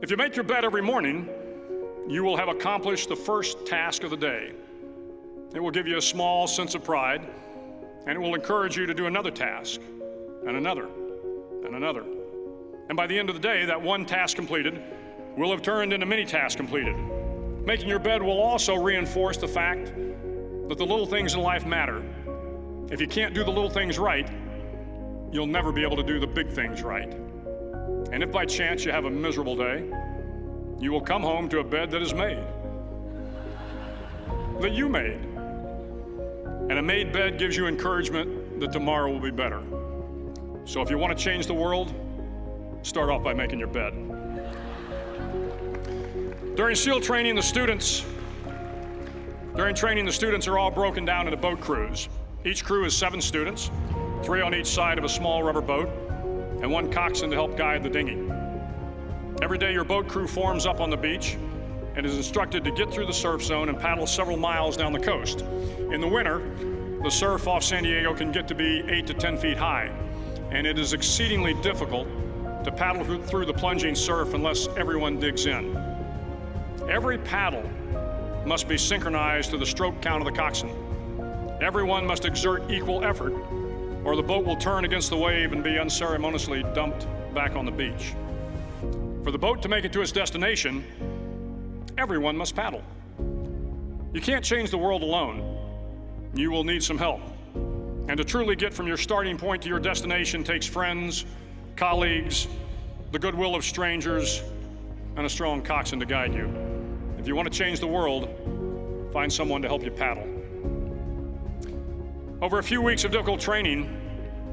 If you make your bed every morning, you will have accomplished the first task of the day. It will give you a small sense of pride, and it will encourage you to do another task, and another, and another. And by the end of the day, that one task completed will have turned into many tasks completed. Making your bed will also reinforce the fact that the little things in life matter. If you can't do the little things right, you'll never be able to do the big things right. And if by chance you have a miserable day, you will come home to a bed that is made, that you made. And a made bed gives you encouragement that tomorrow will be better. So if you want to change the world, start off by making your bed. During SEAL training, the students are all broken down into boat crews. Each crew is 7 students, 3 on each side of a small rubber boat, and 1 coxswain to help guide the dinghy. Every day your boat crew forms up on the beach and is instructed to get through the surf zone and paddle several miles down the coast. In the winter, the surf off San Diego can get to be 8 to 10 feet high, and it is exceedingly difficult to paddle through the plunging surf unless everyone digs in. Every paddle must be synchronized to the stroke count of the coxswain. Everyone must exert equal effort, or the boat will turn against the wave and be unceremoniously dumped back on the beach. For the boat to make it to its destination, everyone must paddle. You can't change the world alone. You will need some help. And to truly get from your starting point to your destination takes friends, colleagues, the goodwill of strangers, and a strong coxswain to guide you. If you want to change the world, find someone to help you paddle. Over a few weeks of difficult training,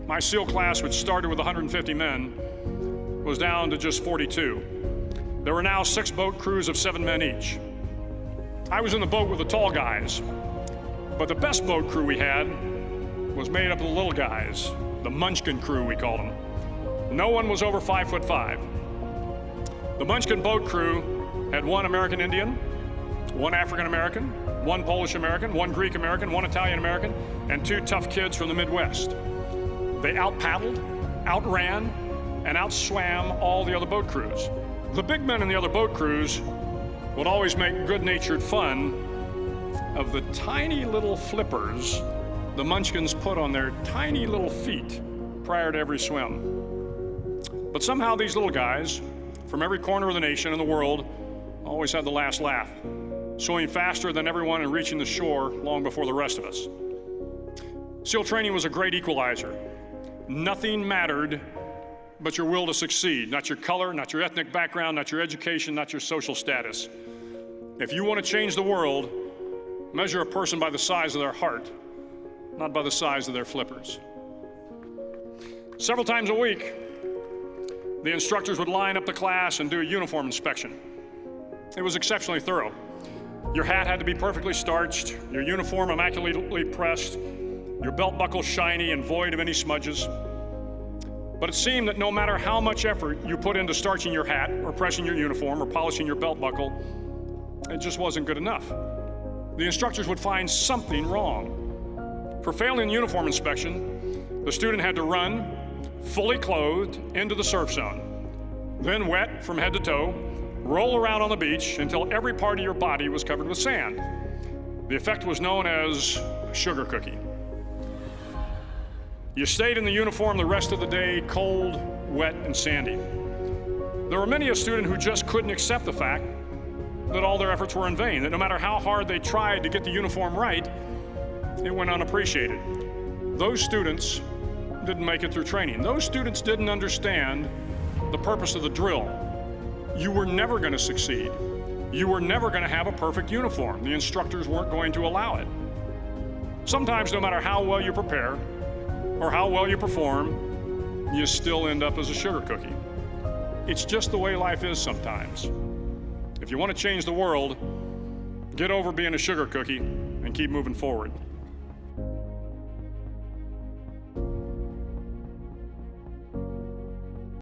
my SEAL class, which started with 150 men, was down to just 42. There were now 6 boat crews of 7 men each. I was in the boat with the tall guys, but the best boat crew we had was made up of the little guys, the Munchkin crew, we called them. No one was over 5'5". The Munchkin boat crew had 1 American Indian, 1 African American, 1 Polish American, 1 Greek American, 1 Italian American, and 2 tough kids from the Midwest. They out-paddled, outran, and outswam all the other boat crews. The big men in the other boat crews would always make good-natured fun of the tiny little flippers the Munchkins put on their tiny little feet prior to every swim. But somehow these little guys from every corner of the nation and the world always had the last laugh, swimming faster than everyone and reaching the shore long before the rest of us. SEAL training was a great equalizer. Nothing mattered but your will to succeed, not your color, not your ethnic background, not your education, not your social status. If you want to change the world, measure a person by the size of their heart, not by the size of their flippers. Several times a week, the instructors would line up the class and do a uniform inspection. It was exceptionally thorough. Your hat had to be perfectly starched, your uniform immaculately pressed, your belt buckle shiny and void of any smudges. But it seemed that no matter how much effort you put into starching your hat or pressing your uniform or polishing your belt buckle, it just wasn't good enough. The instructors would find something wrong. For failing the uniform inspection, the student had to run, fully clothed, into the surf zone, then wet from head to toe, roll around on the beach until every part of your body was covered with sand. The effect was known as a sugar cookie. You stayed in the uniform the rest of the day, cold, wet, and sandy. There were many a student who just couldn't accept the fact that all their efforts were in vain, that no matter how hard they tried to get the uniform right, it went unappreciated. Those students didn't make it through training. Those students didn't understand the purpose of the drill. You were never going to succeed. You were never going to have a perfect uniform. The instructors weren't going to allow it. Sometimes, no matter how well you prepare or how well you perform, you still end up as a sugar cookie. It's just the way life is sometimes. If you want to change the world, get over being a sugar cookie and keep moving forward.